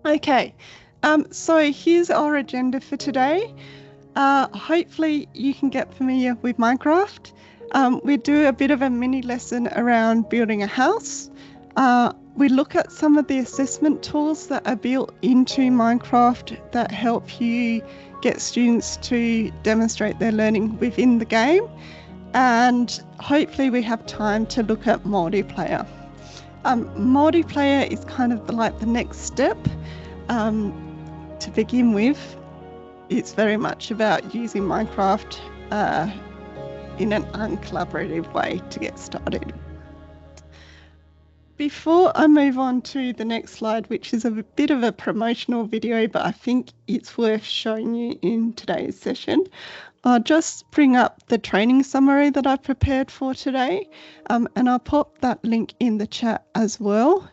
Okay, so here's our agenda for today. Hopefully you can get familiar with Minecraft. We do a bit of a mini lesson around building a house. We look at some of the assessment tools that are built into Minecraft that help you get students to demonstrate their learning within the game. And hopefully we have time to look at multiplayer. Multiplayer is kind of like the next step. To begin with, it's very much about using Minecraft in an uncollaborative way to get started. Before I move on to the next slide, which is a bit of a promotional video, but I think it's worth showing you in today's session, I'll just bring up the training summary that I've prepared for today, and I'll pop that link in the chat as well.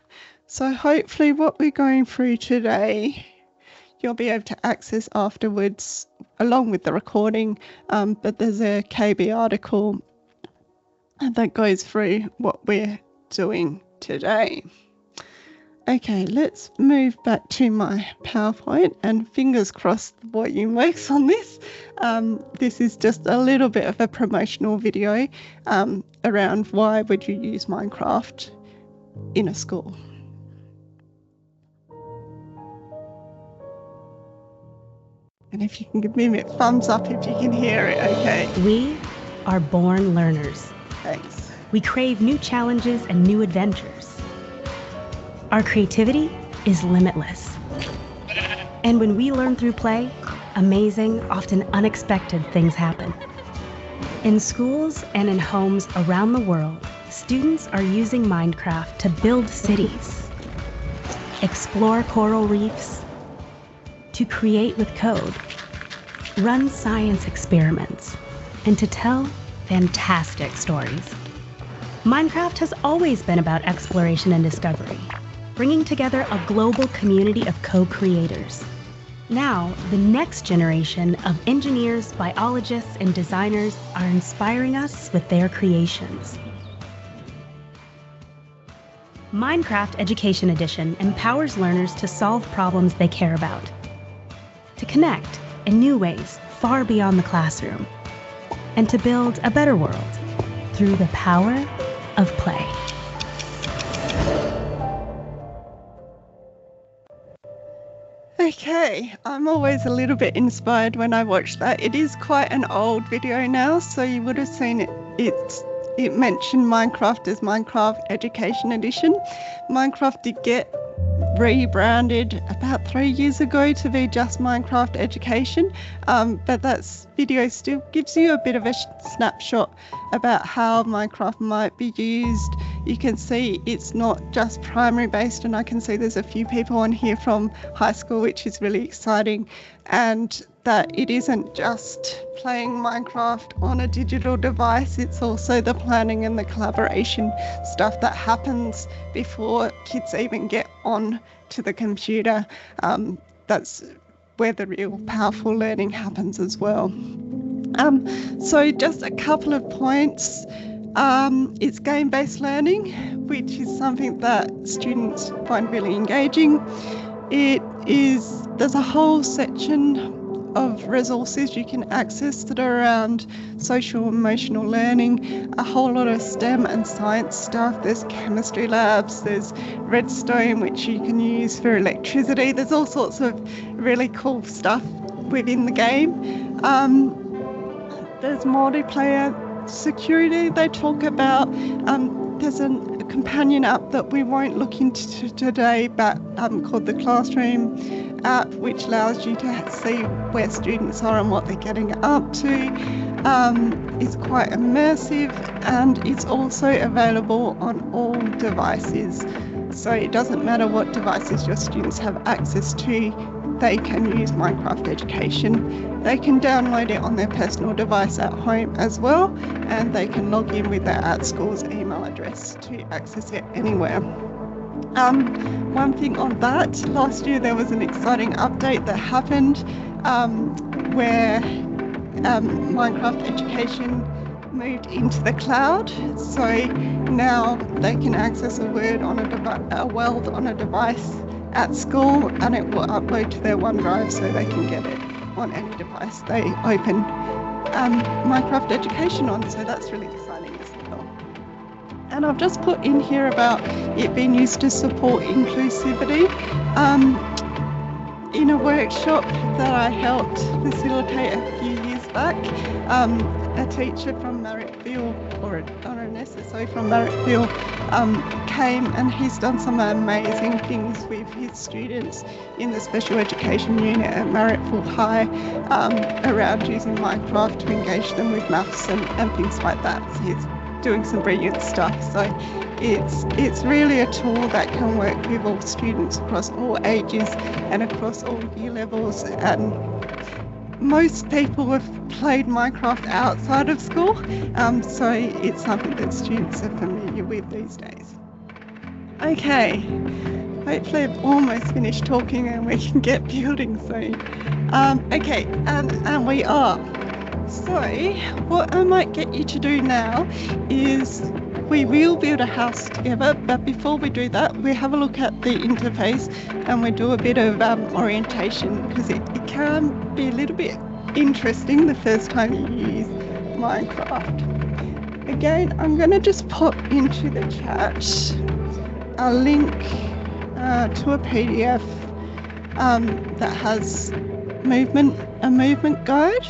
So hopefully what we're going through today, you'll be able to access afterwards along with the recording, but there's a KB article that goes through what we're doing today. Okay, let's move back to my PowerPoint, and fingers crossed the volume works on this. This is just a little bit of a promotional video around why would you use Minecraft in a school. And if you can give me a thumbs up if you can hear it, okay. We are born learners. Thanks. We crave new challenges and new adventures. Our creativity is limitless. And when we learn through play, amazing, often unexpected things happen. In schools and in homes around the world, students are using Minecraft to build cities, explore coral reefs, to create with code, run science experiments, and to tell fantastic stories. Minecraft has always been about exploration and discovery, bringing together a global community of co-creators. Now, the next generation of engineers, biologists, and designers are inspiring us with their creations. Minecraft Education Edition empowers learners to solve problems they care about, to connect in new ways far beyond the classroom, and to build a better world through the power of play. Okay, I'm always a little bit inspired when I watch that. It is quite an old video now, so you would have seen it. It mentioned Minecraft as Minecraft Education Edition. Minecraft did get rebranded about 3 years ago to be just Minecraft Education, but that video still gives you a bit of a snapshot about how Minecraft might be used. You can see it's not just primary based, and I can see there's a few people on here from high school, which is really exciting, and that it isn't just playing Minecraft on a digital device, it's also the planning and the collaboration stuff that happens before kids even get on to the computer. That's where the real powerful learning happens as well. So just a couple of points. It's game-based learning, which is something that students find really engaging. There's a whole section of resources you can access that are around social emotional learning, a whole lot of STEM and science stuff. There's chemistry labs, there's redstone, which you can use for electricity. There's all sorts of really cool stuff within the game. There's multiplayer security they talk about. There's a companion app that we won't look into today, but called the Classroom app, which allows you to see where students are and what they're getting up to. It's quite immersive, and it's also available on all devices. So it doesn't matter what devices your students have access to, they can use Minecraft Education. They can download it on their personal device at home as well, and they can log in with their @school's email address to access it anywhere. One thing on that, last year there was an exciting update that happened where Minecraft Education moved into the cloud. So now they can access a world on a device at school, and it will upload to their OneDrive so they can get it on any device they open Minecraft Education on. So that's really exciting as well. And I've just put in here about it being used to support inclusivity. In a workshop that I helped facilitate a few years back, a teacher from Marrickville, or an SSO from Marrickville, came, and he's done some amazing things with his students in the special education unit at Marrickville High, around using Minecraft to engage them with maths and things like that. So he's doing some brilliant stuff. So it's really a tool that can work with all students across all ages and across all year levels. And most people have played Minecraft outside of school, so it's something that students are familiar with these days. Okay, hopefully I've almost finished talking and we can get building soon. Okay, and we are. So what I might get you to do now is we will build a house together, but before we do that, we have a look at the interface and we do a bit of orientation, because it can be a little bit interesting the first time you use Minecraft. Again, I'm going to just pop into the chat a link to a PDF that has a movement guide.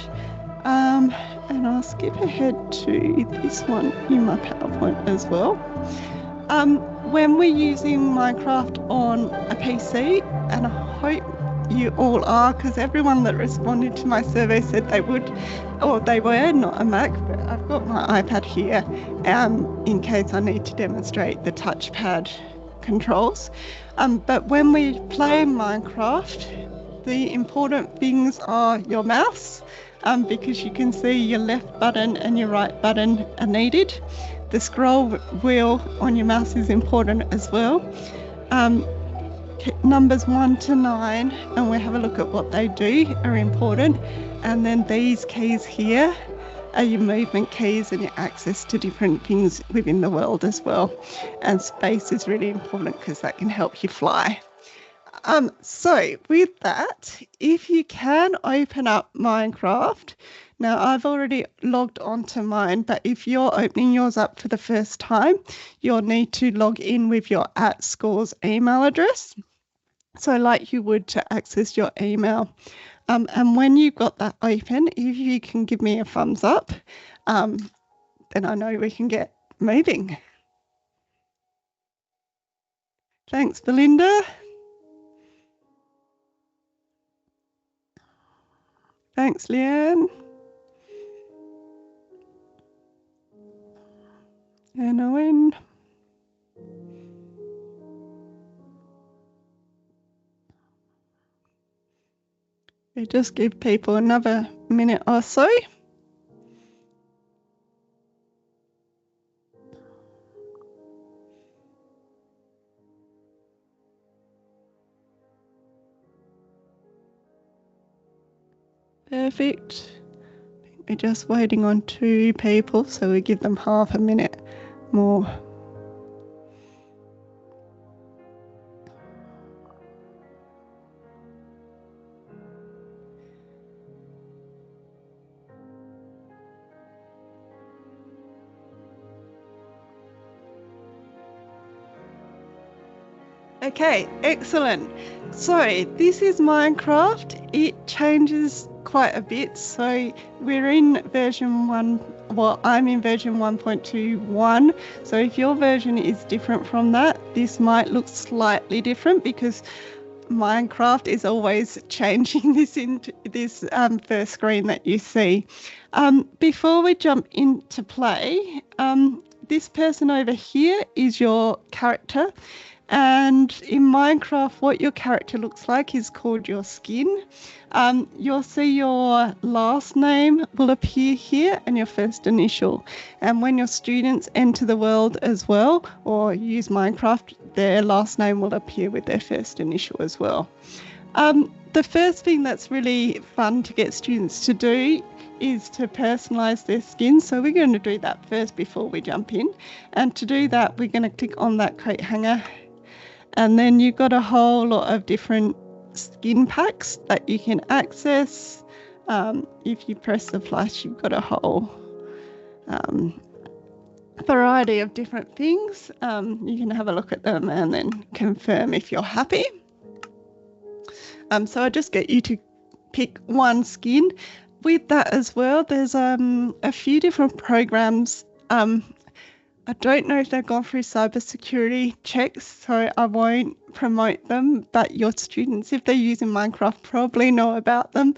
And I'll skip ahead to this one in my PowerPoint as well. When we're using Minecraft on a PC, and I hope you all are, because everyone that responded to my survey said they would, or they were, not a Mac, but I've got my iPad here in case I need to demonstrate the touchpad controls. But when we play Minecraft, the important things are your mouse, because you can see your left button and your right button are needed. The scroll wheel on your mouse is important as well. Numbers 1 to 9, and we'll have a look at what they do, are important. And then these keys here are your movement keys and your access to different things within the world as well. And space is really important because that can help you fly. So with that, if you can open up Minecraft, now I've already logged onto mine, but if you're opening yours up for the first time, you'll need to log in with your @schools email address. So like you would to access your email. And when you've got that open, if you can give me a thumbs up, then I know we can get moving. Thanks, Belinda. Thanks, Leanne. And Owen. We just give people another minute or so. Perfect. We're just waiting on 2 people, so we give them half a minute more. Okay, excellent. So this is Minecraft. It changes quite a bit. So we're in version 1, well, I'm in version 1.21. So if your version is different from that, this might look slightly different because Minecraft is always changing this into this first screen that you see. Before we jump into play, this person over here is your character. And in Minecraft, what your character looks like is called your skin. You'll see your last name will appear here and your first initial. And when your students enter the world as well, or use Minecraft, their last name will appear with their first initial as well. The first thing that's really fun to get students to do is to personalize their skin. So we're going to do that first before we jump in. And to do that, we're going to click on that coat hanger. And then you've got a whole lot of different skin packs that you can access. If you press the plus, you've got a whole variety of different things. You can have a look at them and then confirm if you're happy. So I just get you to pick one skin. With that as well, there's a few different programs. I don't know if they've gone through cybersecurity checks, so I won't promote them, but your students, if they're using Minecraft, probably know about them,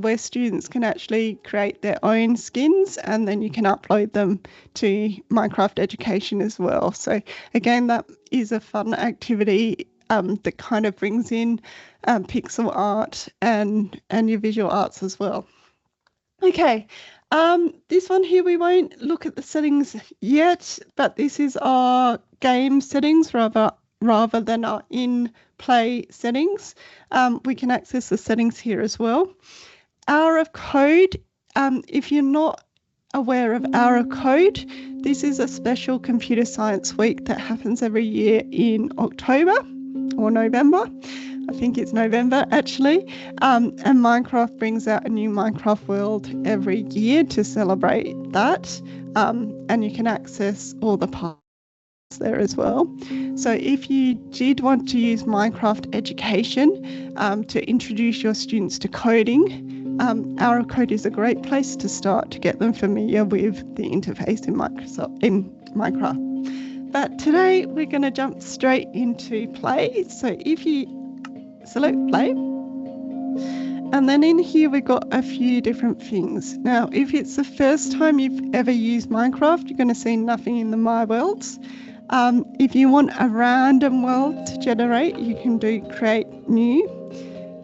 where students can actually create their own skins and then you can upload them to Minecraft Education as well. So again, that is a fun activity that kind of brings in pixel art and your visual arts as well. Okay. This one here, we won't look at the settings yet, but this is our game settings rather than our in-play settings. We can access the settings here as well. Hour of Code, if you're not aware of Hour of Code, this is a special computer science week that happens every year in October or November. I think it's November actually, and Minecraft brings out a new Minecraft world every year to celebrate that, and you can access all the parts there as well. So if you did want to use Minecraft Education to introduce your students to coding, Hour of Code is a great place to start to get them familiar with the interface in Minecraft. But today we're going to jump straight into play. So if you select play, and then in here we've got a few different things. Now, if it's the first time you've ever used Minecraft, you're going to see nothing in the My Worlds. If you want a random world to generate, you can do create new.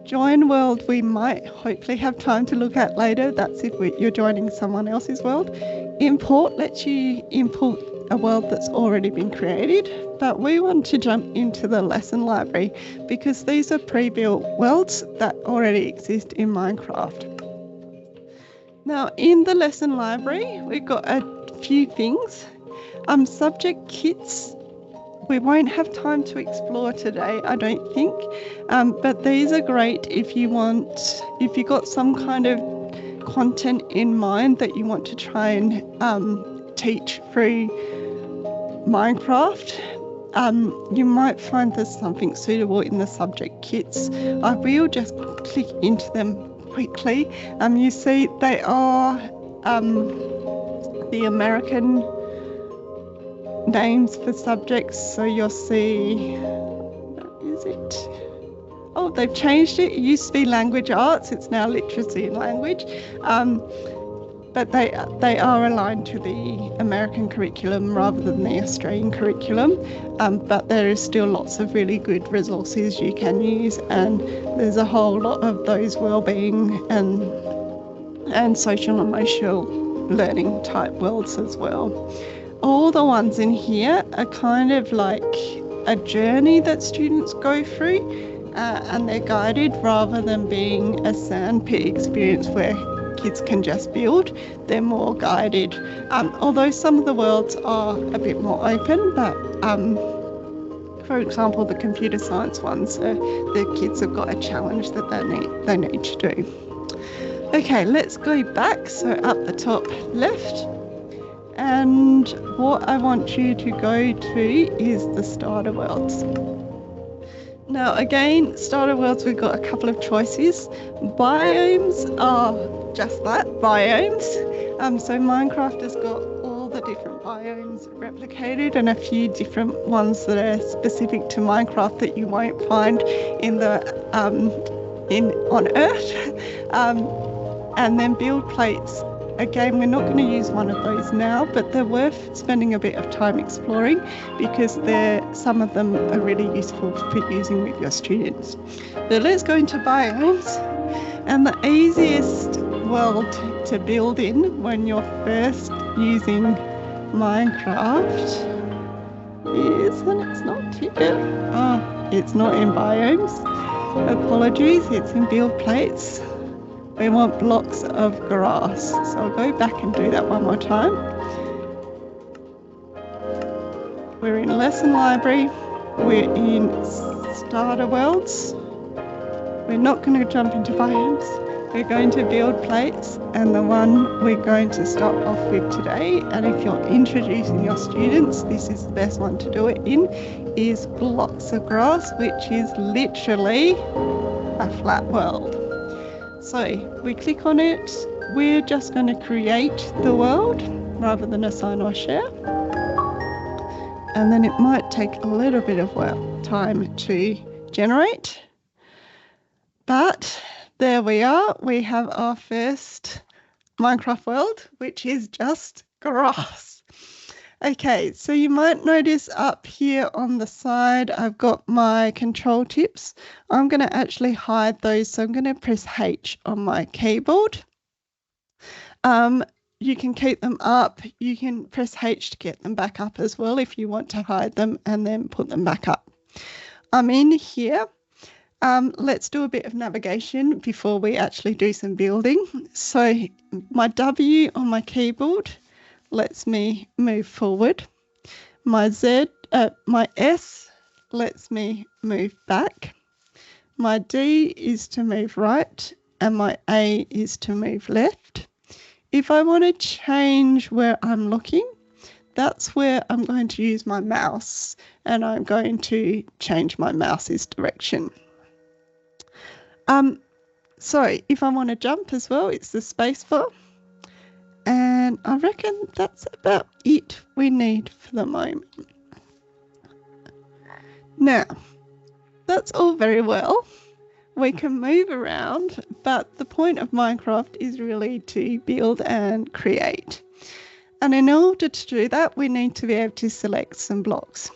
Join world, we might hopefully have time to look at later. That's if you're joining someone else's world. Import lets you import a world that's already been created, but we want to jump into the lesson library because these are pre-built worlds that already exist in Minecraft. Now, in the lesson library, we've got a few things. Subject kits, we won't have time to explore today, I don't think, but these are great if you've got some kind of content in mind that you want to try and teach through Minecraft. You might find there's something suitable in the subject kits. I will just click into them quickly. You see they are the American names for subjects, so you'll see, where is it? Oh, they've changed it. It used to be language arts, it's now literacy and language. But they are aligned to the American curriculum rather than the Australian curriculum. But there is still lots of really good resources you can use, and there's a whole lot of those wellbeing and social and emotional learning type worlds as well. All the ones in here are kind of like a journey that students go through, and they're guided rather than being a sandpit experience where kids can just build. They're more guided, although some of the worlds are a bit more open, but for example the computer science ones, the kids have got a challenge that they need to do. Okay, let's go back, so up the top left, and what I want you to go to is the starter worlds. Now again, starter worlds, we've got a couple of choices. Biomes are just that, biomes. So Minecraft has got all the different biomes replicated, and a few different ones that are specific to Minecraft that you won't find in the on Earth. And then build plates. Again, we're not going to use one of those now, but they're worth spending a bit of time exploring because some of them are really useful for using with your students. So let's go into biomes. And the easiest world to build in when you're first using Minecraft is, and it's not here. Oh, it's not in biomes. Apologies, it's in build plates. We want blocks of grass. So I'll go back and do that one more time. We're in lesson library. we're in starter worlds. We're not going to jump into biomes. We're going to build plates, and the one we're going to start off with today, and if you're introducing your students, this is the best one to do it in, is blocks of grass, which is literally a flat world. So we click on it. We're just going to create the world rather than assign or share. And then it might take a little bit of time to generate. But there we are. We have our first Minecraft world, which is just grass. Okay, so you might notice up here on the side, I've got my control tips. I'm going to actually hide those, so I'm going to press H on my keyboard. You can keep them up. You can press H to get them back up as well if you want to hide them and then put them back up. I'm in here. Let's do a bit of navigation before we actually do some building. So my W on my keyboard lets me move forward. My S lets me move back. My D is to move right, and my A is to move left. If I want to change where I'm looking, that's where I'm going to use my mouse, and I'm going to change my mouse's direction. So if I want to jump as well, it's the space bar. And I reckon that's about it we need for the moment. Now, that's all very well. We can move around, but the point of Minecraft is really to build and create. And in order to do that, we need to be able to select some blocks.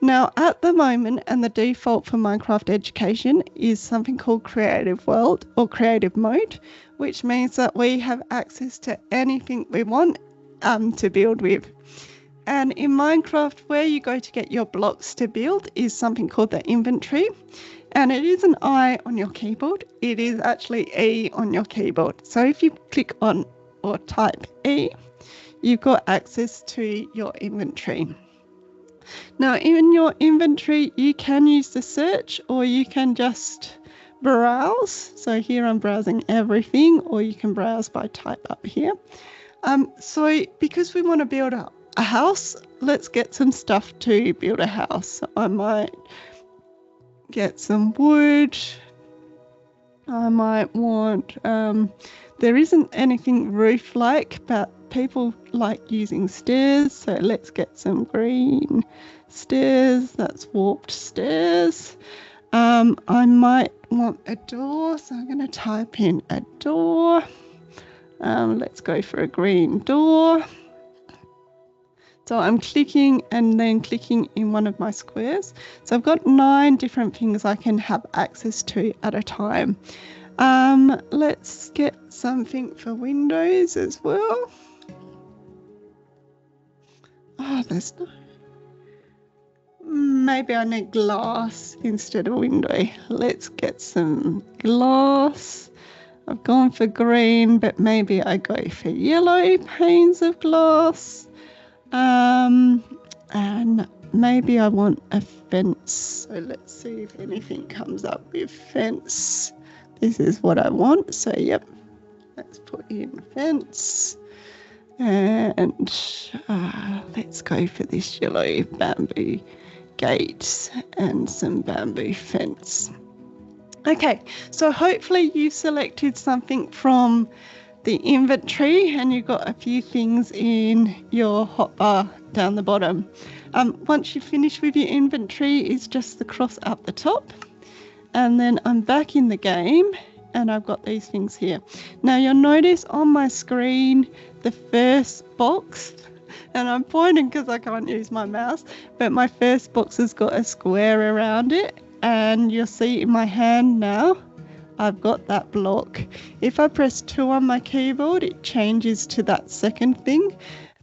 Now, at the moment, and the default for Minecraft Education is something called Creative World or Creative Mode, which means that we have access to anything we want to build with. And in Minecraft, where you go to get your blocks to build is something called the inventory. And it is an I on your keyboard. It is actually E on your keyboard. So if you click on or type E, you've got access to your inventory. Now, in your inventory, you can use the search or you can just browse. So here I'm browsing everything, or you can browse by type up here. So because we want to build a house, let's get some stuff to build a house. I might get some wood. I might want, there isn't anything roof-like, but people like using stairs, so let's get some green stairs. That's warped stairs. I might want a door, so I'm going to type in a door. Let's go for a green door. So I'm clicking and then clicking in one of my squares. So I've got 9 different things I can have access to at a time. Let's get something for windows as well. Oh, there's no... Maybe I need glass instead of window. Let's get some glass. I've gone for green, but maybe I go for yellow panes of glass. And maybe I want a fence. So let's see if anything comes up with fence. This is what I want. So yep, let's put in fence. And let's go for this yellow bamboo gate and some bamboo fence. Okay, so hopefully you've selected something from the inventory and you've got a few things in your hotbar down the bottom. Once you finish with your inventory, it's just the cross up the top. And then I'm back in the game and I've got these things here. Now you'll notice on my screen the first box, and I'm pointing because I can't use my mouse, but my first box has got a square around it, and you'll see in my hand now I've got that block. If I press 2 on my keyboard, it changes to that second thing.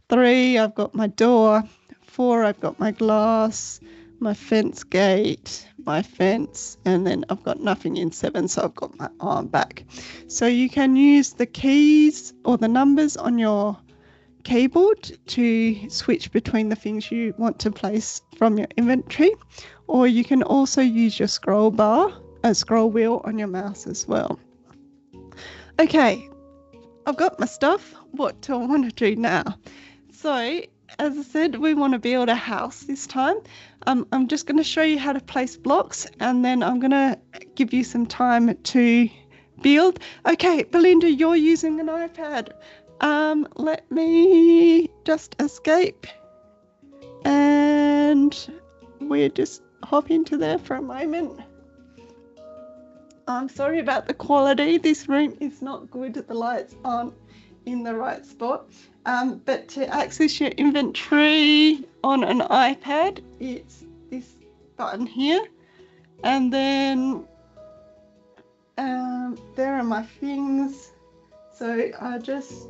3, I've got my door. 4, I've got my glass, my fence gate, my fence, and then I've got nothing in 7, so I've got my arm back. So you can use the keys or the numbers on your keyboard to switch between the things you want to place from your inventory, or you can also use your scroll wheel on your mouse as well. Okay, I've got my stuff. What do I want to do now? So, as I said, we want to build a house this time. I'm just going to show you how to place blocks, and then I'm going to give you some time to build. Okay, Belinda, you're using an iPad. Let me just escape, and we'll just hop into there for a moment. I'm sorry about the quality. This room is not good. The lights aren't in the right spot. But to access your inventory on an iPad, it's this button here. And then there are my things. So I just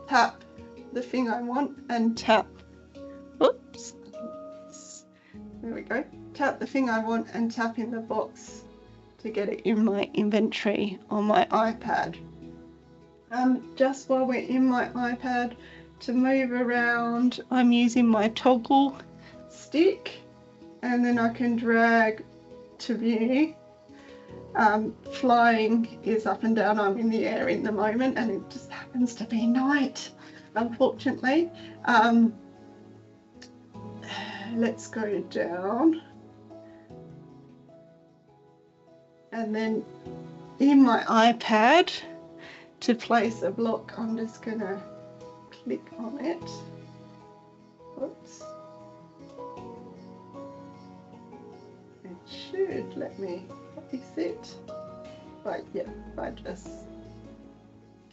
tap the thing I want and tap, oops, there we go. Tap the thing I want and tap in the box to get it in my inventory on my iPad. Just while we're in my iPad, to move around, I'm using my toggle stick, and then I can drag to view. Flying is up and down. I'm in the air in the moment, and it just happens to be night, unfortunately. Let's go down. And then in my iPad, to place a block, I'm just going to click on it. Oops. It should let me place it. But yeah, by just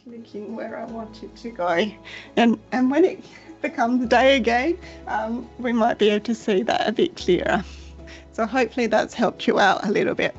clicking where I want it to go. And when it becomes day again, we might be able to see that a bit clearer. So hopefully that's helped you out a little bit.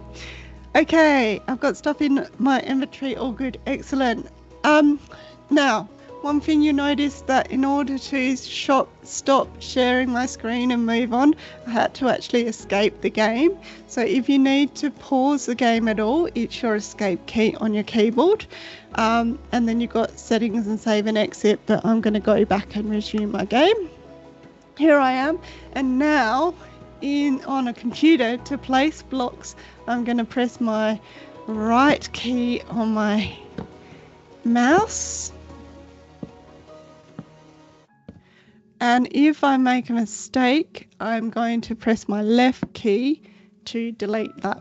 Okay, I've got stuff in my inventory, all good, excellent. Now, one thing you notice that in order to stop sharing my screen and move on, I had to actually escape the game. So if you need to pause the game at all, it's your escape key on your keyboard. And then you've got settings and save and exit, but I'm going to go back and resume my game. Here I am, and now on a computer, to place blocks, I'm going to press my right key on my mouse, and if I make a mistake, I'm going to press my left key to delete that.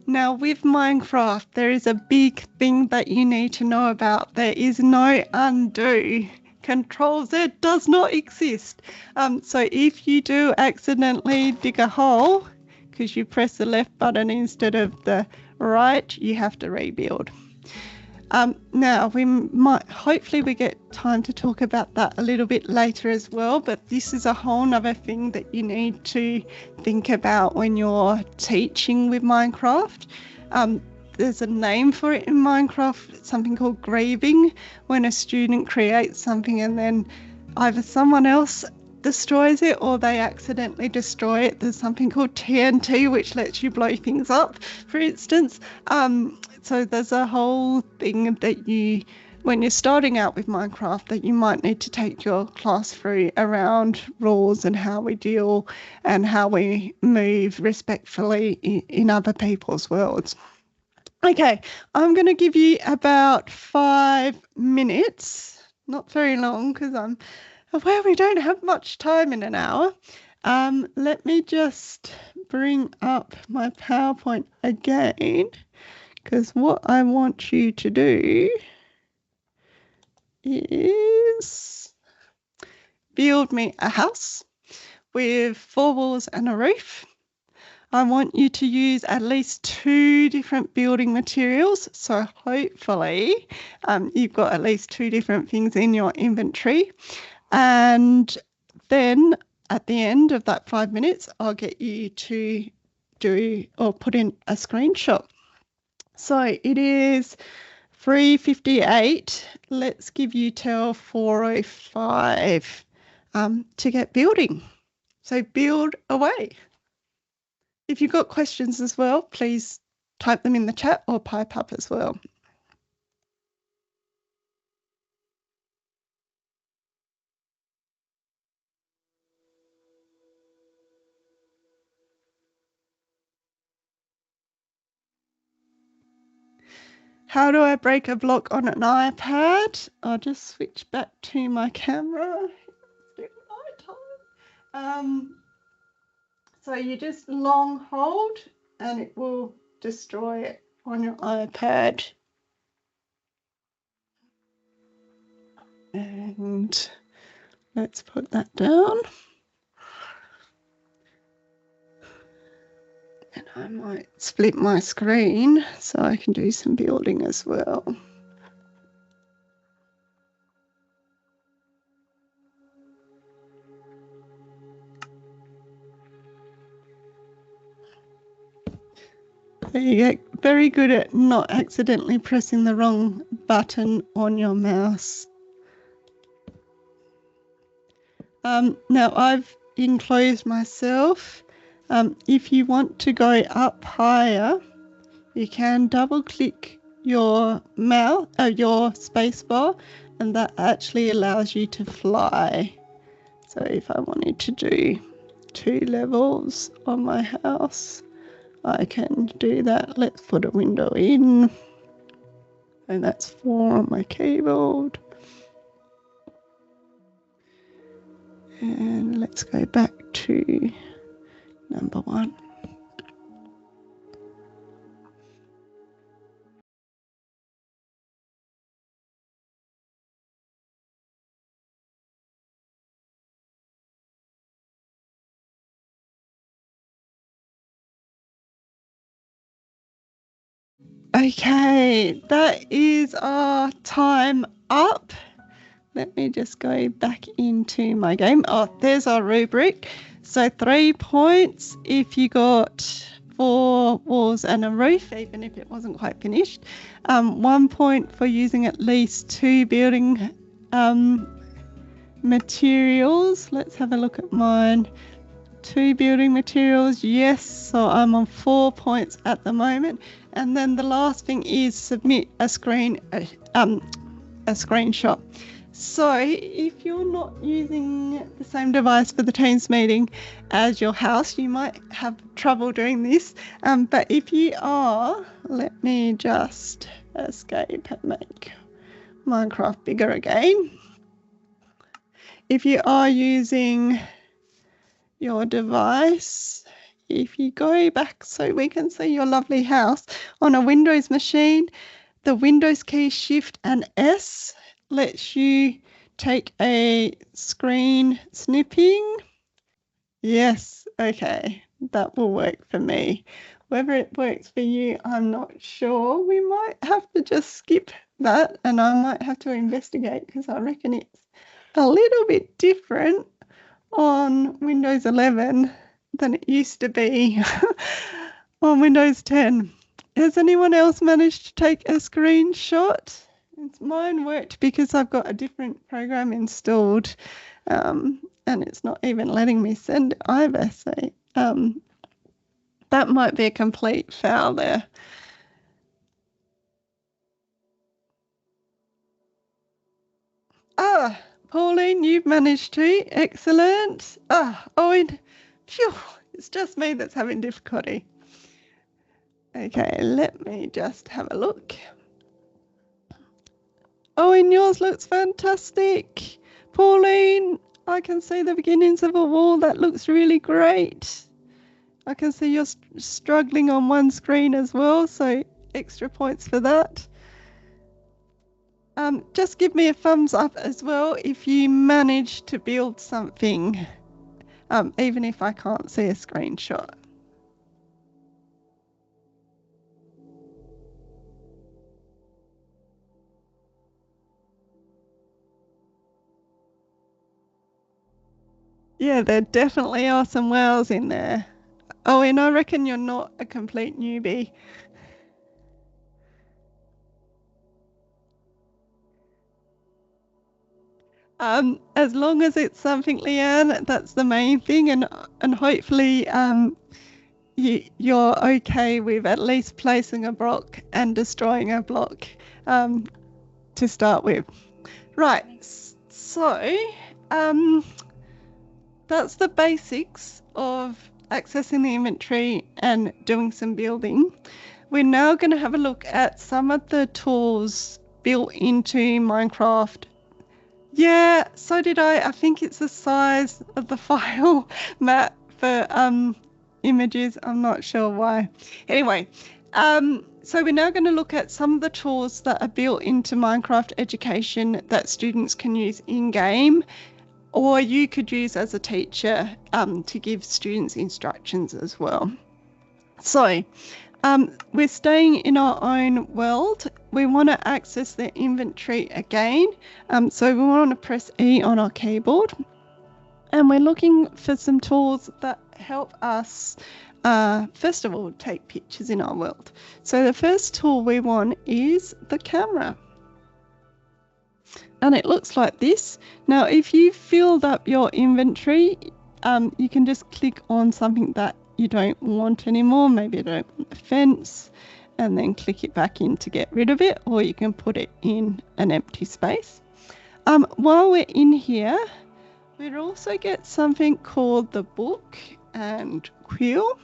Now with Minecraft, there is a big thing that you need to know about. There is no undo. Control Z does not exist. So if you do accidentally dig a hole because you press the left button instead of the right, you have to rebuild. Now hopefully we get time to talk about that a little bit later as well, but this is a whole nother thing that you need to think about when you're teaching with Minecraft. There's a name for it in Minecraft. It's something called grieving, when a student creates something and then either someone else destroys it or they accidentally destroy it. There's something called TNT, which lets you blow things up, for instance. So there's a whole thing that when you're starting out with Minecraft, that you might need to take your class through around rules and how we deal and how we move respectfully in other people's worlds. Okay, I'm going to give you about 5 minutes, not very long because we don't have much time in an hour. Let me just bring up my PowerPoint again, because what I want you to do is build me a house with 4 walls and a roof. I want you to use at least 2 different building materials. So hopefully you've got at least 2 different things in your inventory. And then at the end of that 5 minutes, I'll get you to do or put in a screenshot. So it is 3:58. Let's give you till 4:05 to get building. So build away. If you've got questions as well, please type them in the chat or pipe up as well. How do I break a block on an iPad? I'll just switch back to my camera. It's nighttime. So you just long hold and it will destroy it on your iPad. And let's put that down. And I might split my screen so I can do some building as well. So you get very good at not accidentally pressing the wrong button on your mouse. Now I've enclosed myself. If you want to go up higher, you can double click your mouse, your spacebar, and that actually allows you to fly. So if I wanted to do 2 levels on my house, I can do that. Let's put a window in, and that's 4 on my keyboard. And let's go back to number 1. Okay, that is our time up. Let me just go back into my game. Oh, there's our rubric. So 3 points if you got 4 walls and a roof, even if it wasn't quite finished. 1 point for using at least 2 building materials. Let's have a look at mine. 2 building materials, yes, so I'm on 4 points at the moment. And then the last thing is submit a screenshot. So if you're not using the same device for the Teams meeting as your house, you might have trouble doing this. But if you are, let me just escape and make Minecraft bigger again. If you are using your device, if you go back so we can see your lovely house on a Windows machine, the Windows key Shift and S lets you take a screen snipping. Yes, okay, that will work for me. Whether it works for you, I'm not sure. We might have to just skip that, and I might have to investigate because I reckon it's a little bit different on Windows 11 than it used to be on Windows 10. Has anyone else managed to take a screenshot? Mine worked because I've got a different program installed, and it's not even letting me send it either. So that might be a complete foul there. Pauline, you've managed to. Excellent. Owen, phew, it's just me that's having difficulty. Okay, let me just have a look. Owen, yours looks fantastic. Pauline, I can see the beginnings of a wall. That looks really great. I can see you're struggling on one screen as well, so extra points for that. Just give me a thumbs up as well if you manage to build something, even if I can't see a screenshot. Yeah, there definitely are some wows in there. Oh, and I reckon you're not a complete newbie. As long as it's something, Leanne, that's the main thing, and hopefully you're okay with at least placing a block and destroying a block to start with. Right, so that's the basics of accessing the inventory and doing some building. we're now going to have a look at some of the tools built into Minecraft. Yeah, so did I. I think it's the size of the file map for images. I'm not sure why. Anyway, so we're now going to look at some of the tools that are built into Minecraft education that students can use in-game, or you could use as a teacher to give students instructions as well. So we're staying in our own world. We want to access the inventory again. So we want to press E on our keyboard. And we're looking for some tools that help us, first of all, take pictures in our world. So the first tool we want is the camera. And it looks like this. Now, if you filled up your inventory, you can just click on something that you don't want anymore. Maybe you don't want the fence, and then click it back in to get rid of it, or you can put it in an empty space. While we're in here, we'd also get something called the book and quill.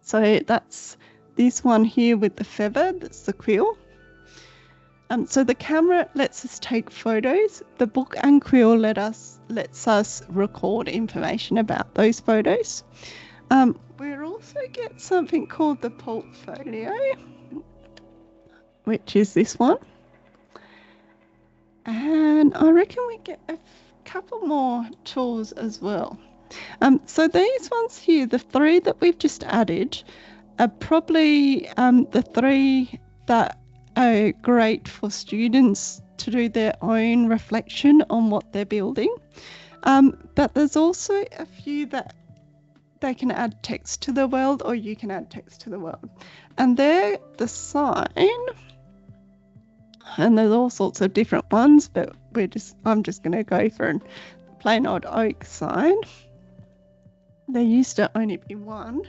So that's this one here with the feather, that's the quill. So the camera lets us take photos. The book and quill lets us record information about those photos. We'll also get something called the portfolio, which is this one. And I reckon we get a couple more tools as well. So these ones here, the three that we've just added, are probably the three that are great for students to do their own reflection on what they're building. But there's also a few that they can add text to the world, or you can add text to the world. And they're the sign. And there's all sorts of different ones, but I'm just going to go for a plain old oak sign. There used to only be one.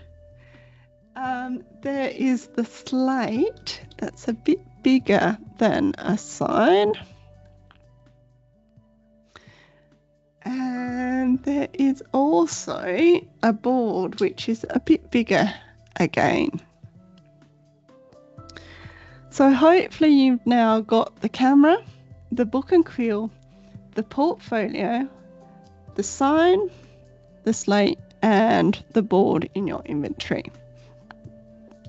There is the slate that's a bit bigger than a sign. And there is also a board which is a bit bigger again. So hopefully you've now got the camera, the book and quill, the portfolio, the sign, the slate, and the board in your inventory.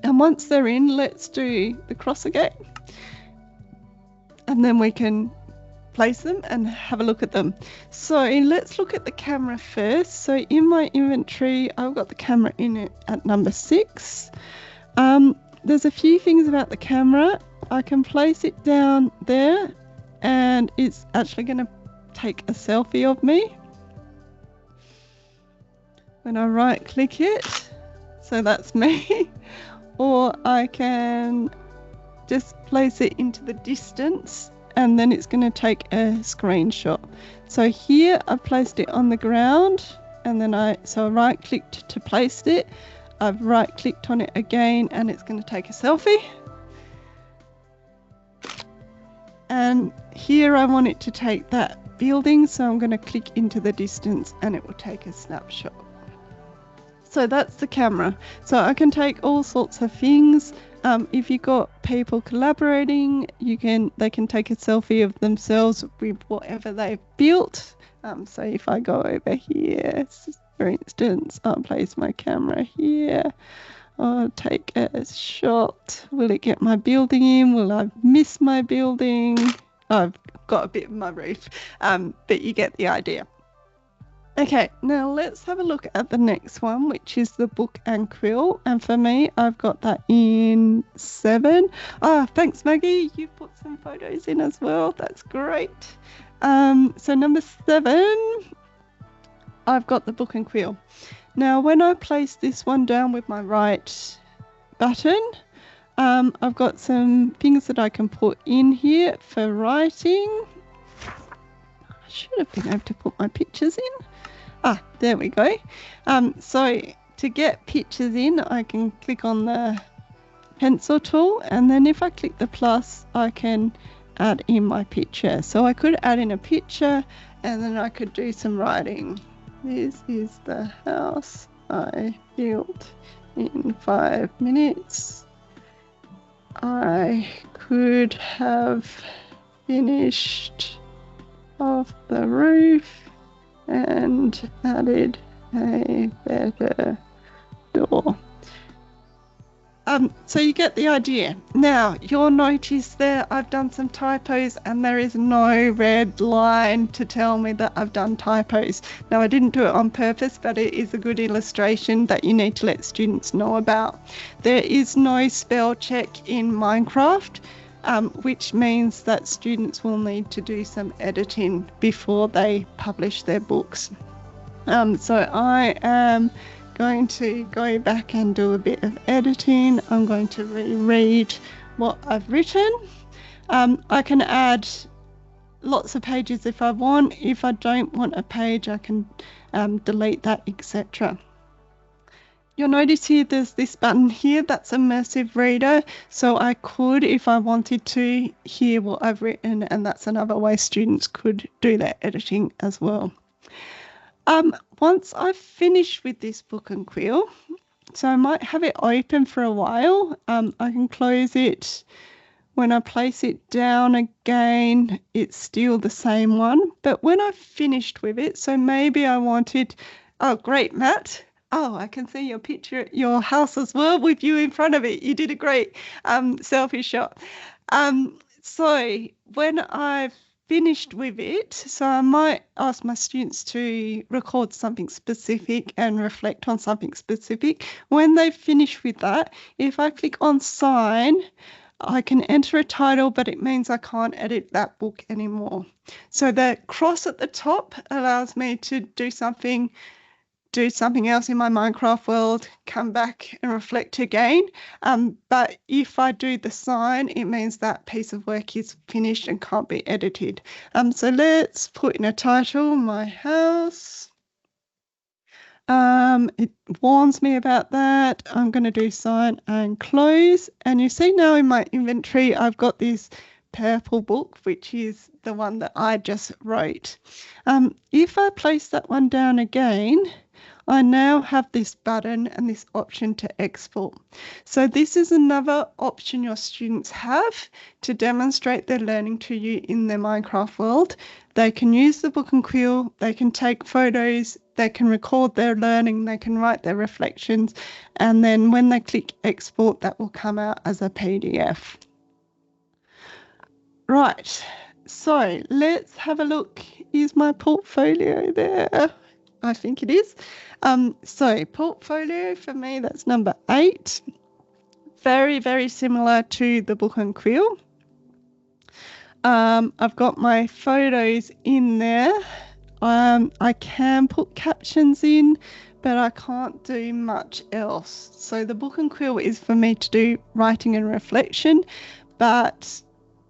And once they're in, let's do the cross again. And then we can place them and have a look at them. So let's look at the camera first. So in my inventory, I've got the camera in it at number 6. There's a few things about the camera. I can place it down there and it's actually going to take a selfie of me when I right click it. So that's me. Or I can just place it into the distance and then it's going to take a screenshot. So here I've placed it on the ground, and then I right clicked to place it. I've right clicked on it again and it's going to take a selfie. And here I want it to take that building, so I'm going to click into the distance and it will take a snapshot. So that's the camera. So I can take all sorts of things. If you've got people collaborating, they can take a selfie of themselves with whatever they've built. So if I go over here, for instance, I'll place my camera here. I'll take a shot. Will it get my building in? Will I miss my building? I've got a bit of my roof, but you get the idea. Okay, now let's have a look at the next one, which is the book and quill. And for me, I've got that in 7. Oh, thanks, Maggie. You put some photos in as well. That's great. So number 7, I've got the book and quill. Now, when I place this one down with my right button, I've got some things that I can put in here for writing. I should have been able to put my pictures in. There we go. So to get pictures in, I can click on the pencil tool, and then if I click the plus, I can add in my picture. So I could add in a picture, and then I could do some writing. This is the house I built in 5 minutes. I could have finished off the roof and added a better door. So you get the idea. Now, you'll notice there I've done some typos and there is no red line to tell me that I've done typos. Now, I didn't do it on purpose, but it is a good illustration that you need to let students know about. There is no spell check in Minecraft, which means that students will need to do some editing before they publish their books. So I am going to go back and do a bit of editing. I'm going to reread what I've written. I can add lots of pages if I want. If I don't want a page, I can delete that, etc. You'll notice here there's this button here, that's Immersive Reader. So I could, if I wanted to, hear what I've written, and that's another way students could do their editing as well. Once I've finished with this book and quill, so I might have it open for a while. I can close it. When I place it down again, it's still the same one. But when I've finished with it, so maybe I wanted, oh, great, Matt. Oh, I can see your picture at your house as well with you in front of it. You did a great selfie shot. So when I've finished with it, so I might ask my students to record something specific and reflect on something specific. When they've finished with that, if I click on sign, I can enter a title, but it means I can't edit that book anymore. So the cross at the top allows me to do something else in my Minecraft world, come back and reflect again. But if I do the sign, it means that piece of work is finished and can't be edited. So let's put in a title, My House. It warns me about that. I'm going to do sign and close. And you see now in my inventory, I've got this purple book, which is the one that I just wrote. If I place that one down again, I now have this button and this option to export. So this is another option your students have to demonstrate their learning to you in their Minecraft world. They can use the book and quill, they can take photos, they can record their learning, they can write their reflections, and then when they click export, that will come out as a PDF. Right, so let's have a look. Is my portfolio there? I think it is. So portfolio for me, that's number 8. Very, very similar to the book and quill. I've got my photos in there. I can put captions in, but I can't do much else. So the book and quill is for me to do writing and reflection, but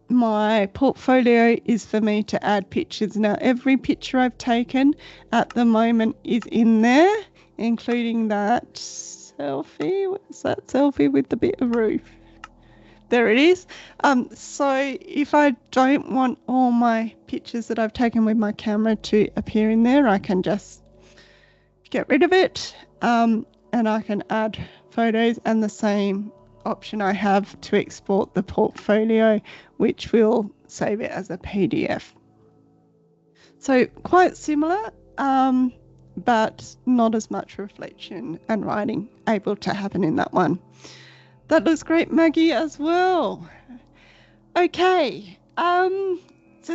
my portfolio is for me to add pictures. Now, every picture I've taken at the moment is in there, including that selfie. What's that selfie with the bit of roof? There it is. So if I don't want all my pictures that I've taken with my camera to appear in there, I can just get rid of it, and I can add photos, and the same option I have to export the portfolio, which will save it as a PDF. So quite similar, but not as much reflection and writing able to happen in that one. That looks great, Maggie, as well. Okay, so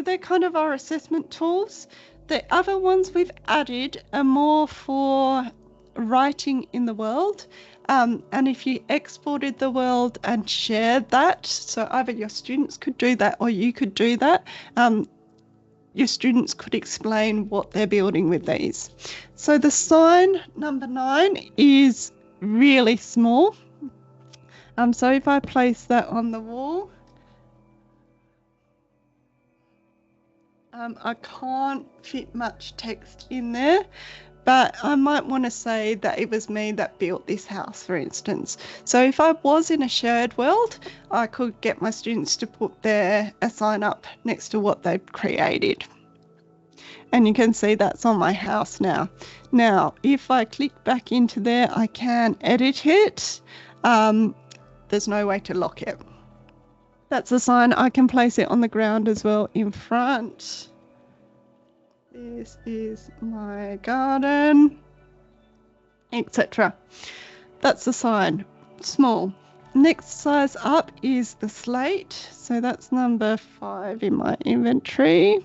they're kind of our assessment tools. The other ones we've added are more for writing in the world. And if you exported the world and shared that, so either your students could do that or you could do that, your students could explain what they're building with these. So the sign number 9 is really small. So if I place that on the wall, I can't fit much text in there. But I might want to say that it was me that built this house, for instance. So if I was in a shared world, I could get my students to put a sign up next to what they've created. And you can see that's on my house now. Now, if I click back into there, I can edit it. There's no way to lock it. That's a sign. I can place it on the ground as well in front. This is my garden, etc. That's the sign, small. Next size up is the slate. So that's number 5 in my inventory.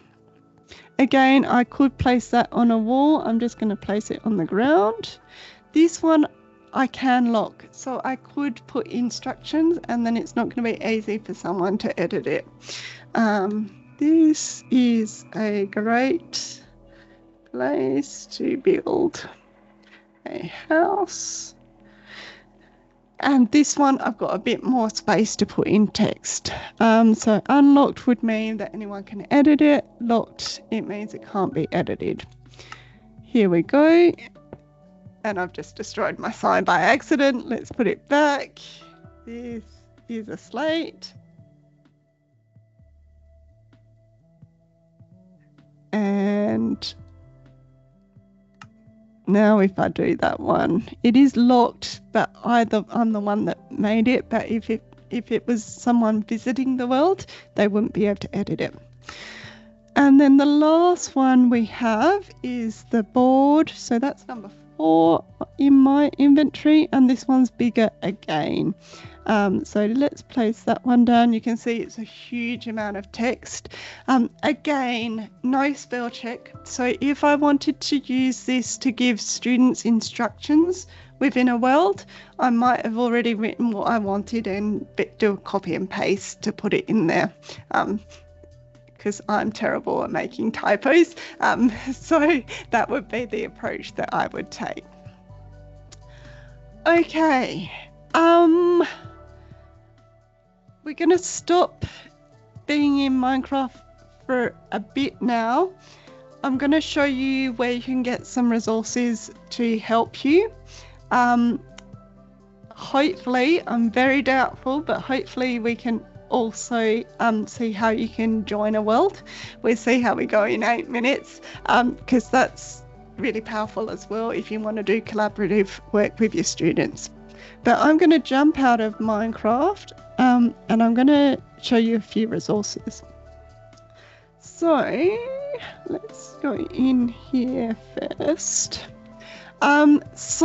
Again, I could place that on a wall. I'm just going to place it on the ground. This one I can lock, so I could put instructions and then it's not going to be easy for someone to edit it. This is a great place to build a house. And this one, I've got a bit more space to put in text. So unlocked would mean that anyone can edit it. Locked, it means it can't be edited. Here we go. And I've just destroyed my sign by accident. Let's put it back. This is a slate. And now if I do that one, it is locked, but either I'm the one that made it, but if it was someone visiting the world, they wouldn't be able to edit it. And then the last one we have is the board. So that's number 4 in my inventory, and this one's bigger again. So let's place that one down. You can see it's a huge amount of text. Again, no spell check. So if I wanted to use this to give students instructions within a world, I might have already written what I wanted and do a copy and paste to put it in there. Because I'm terrible at making typos. So that would be the approach that I would take. Okay. We're going to stop being in Minecraft for a bit now. I'm going to show you where you can get some resources to help you. Hopefully, I'm very doubtful, but hopefully we can also see how you can join a world. We'll see how we go in 8 minutes, because that's really powerful as well if you want to do collaborative work with your students. But I'm going to jump out of Minecraft and I'm going to show you a few resources. So let's go in here first. Let's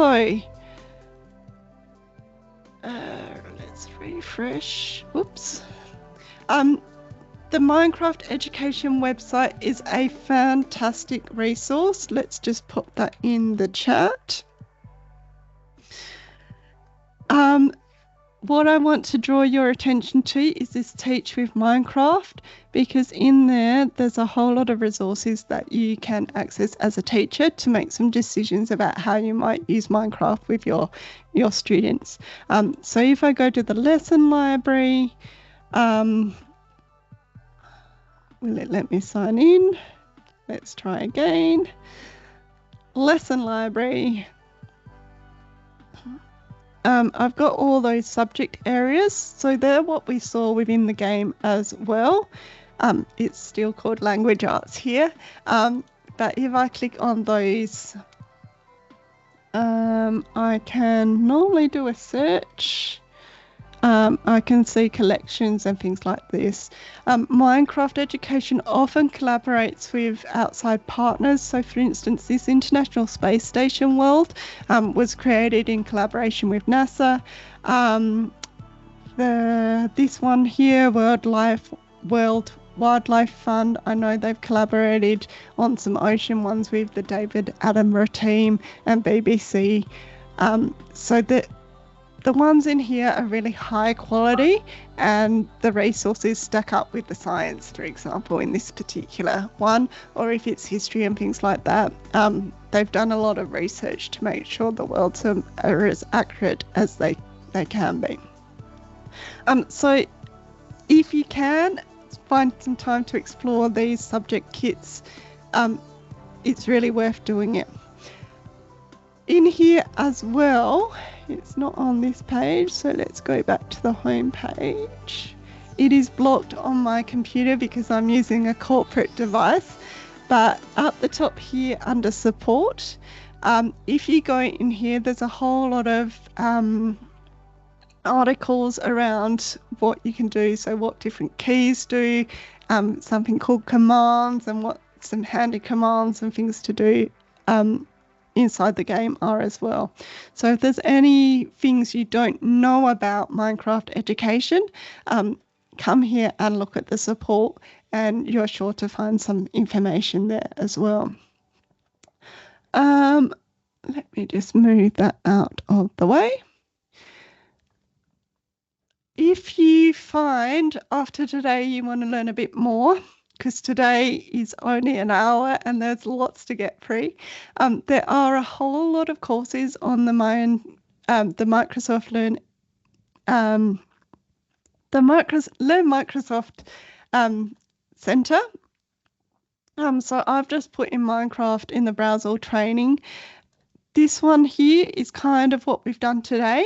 refresh. Whoops. The Minecraft education website is a fantastic resource. Let's just put that in the chat. What I want to draw your attention to is this Teach with Minecraft, because in there's a whole lot of resources that you can access as a teacher to make some decisions about how you might use Minecraft with your students. So if I go to the lesson library, will it let me sign in? Let's try again. Lesson library. I've got all those subject areas, so they're what we saw within the game as well. It's still called language arts here, but if I click on those, I can normally do a search. I can see collections and things like this. Minecraft Education often collaborates with outside partners. So for instance, this International Space Station world was created in collaboration with NASA. This one here, World Wildlife Fund, I know they've collaborated on some ocean ones with the David Attenborough team and BBC. So the ones in here are really high quality, and the resources stack up with the science, for example, in this particular one, or if it's history and things like that. They've done a lot of research to make sure the worlds are as accurate as they can be. So if you can find some time to explore these subject kits, it's really worth doing it. In here as well, it's not on this page, so let's go back to the home page. It is blocked on my computer because I'm using a corporate device, but up the top here under support, if you go in here, there's a whole lot of articles around what you can do, so what different keys do, something called commands, and what some handy commands and things to do inside the game are as well. So if there's any things you don't know about Minecraft education, come here and look at the support, and you're sure to find some information there as well. Let me just move that out of the way. If you find after today you want to learn a bit more, because today is only an hour and there's lots to get through, there are a whole lot of courses on the Microsoft Learn Microsoft Center. So I've just put in Minecraft in the browser training. This one here is kind of what we've done today,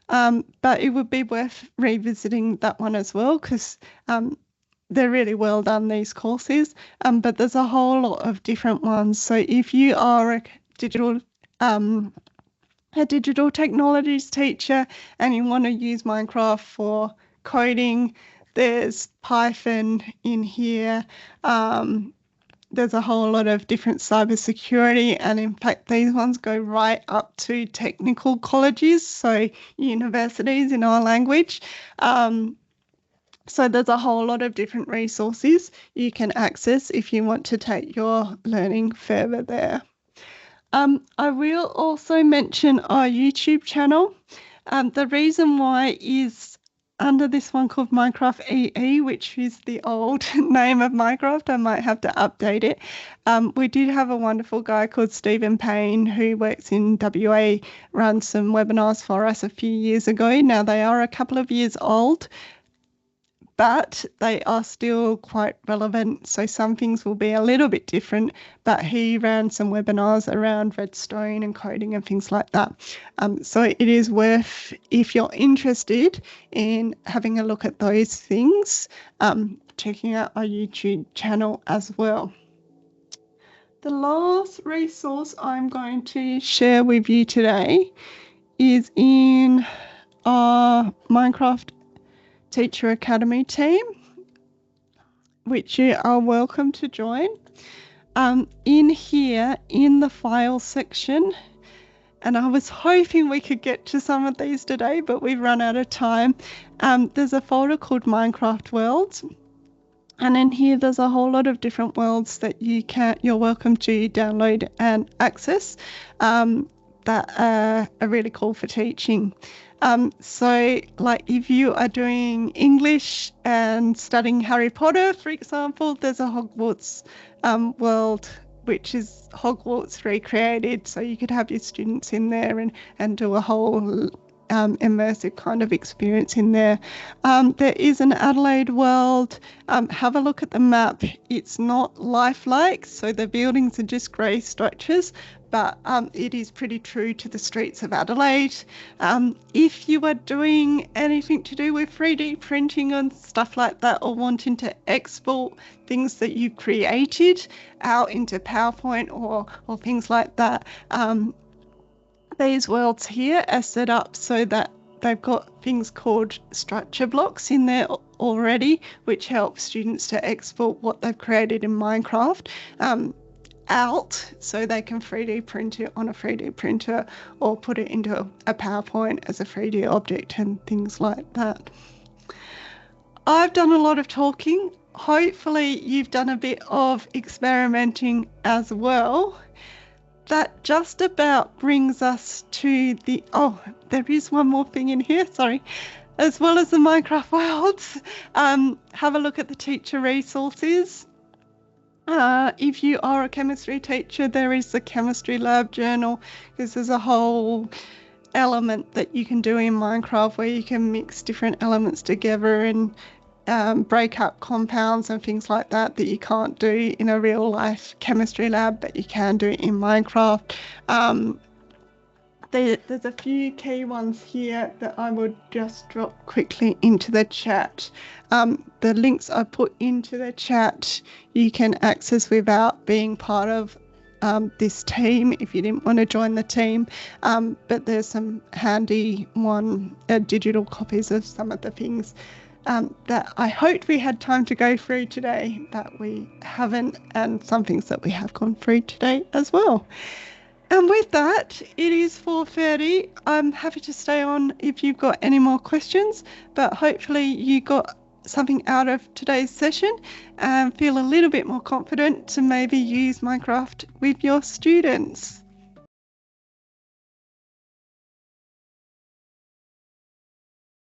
but it would be worth revisiting that one as well, because they're really well done, these courses, but there's a whole lot of different ones. So if you are a digital technologies teacher and you want to use Minecraft for coding, there's Python in here. There's a whole lot of different cybersecurity, and in fact these ones go right up to technical colleges, so universities in our language. So there's a whole lot of different resources you can access if you want to take your learning further there. I will also mention our YouTube channel. The reason why is under this one called Minecraft EE, which is the old name of Minecraft. I might have to update it. We did have a wonderful guy called Stephen Payne who works in WA, run some webinars for us a few years ago. Now they are a couple of years old, but they are still quite relevant. So some things will be a little bit different, but he ran some webinars around redstone and coding and things like that. So it is worth, if you're interested in having a look at those things, checking out our YouTube channel as well. The last resource I'm going to share with you today is in our Minecraft Teacher Academy team, which you are welcome to join. In here, in the file section, and I was hoping we could get to some of these today, but we've run out of time. There's a folder called Minecraft Worlds, and in here there's a whole lot of different worlds that you're welcome to download and access that are really cool for teaching. So like if you are doing English and studying Harry Potter, for example, there's a Hogwarts world, which is Hogwarts recreated. So you could have your students in there and do a whole immersive kind of experience in there. There is an Adelaide world. Have a look at the map. It's not lifelike, so the buildings are just grey structures, but it is pretty true to the streets of Adelaide. If you are doing anything to do with 3D printing and stuff like that, or wanting to export things that you created out into PowerPoint or things like that, these worlds here are set up so that they've got things called structure blocks in there already, which helps students to export what they've created in Minecraft out, so they can 3D print it on a 3D printer or put it into a PowerPoint as a 3D object and things like that. I've done a lot of talking. Hopefully you've done a bit of experimenting as well. That just about brings us to the, there is one more thing in here, sorry. As well as the Minecraft worlds, have a look at the teacher resources. If you are a chemistry teacher, there is the chemistry lab journal, because there's a whole element that you can do in Minecraft where you can mix different elements together and break up compounds and things like that you can't do in a real life chemistry lab, but you can do it in Minecraft. There's a few key ones here that I would just drop quickly into the chat. The links I put into the chat you can access without being part of this team if you didn't want to join the team, but there's some handy digital copies of some of the things that I hoped we had time to go through today that we haven't, and some things that we have gone through today as well. And with that, it is 4:30. I'm happy to stay on if you've got any more questions, but hopefully you got something out of today's session and feel a little bit more confident to maybe use Minecraft with your students.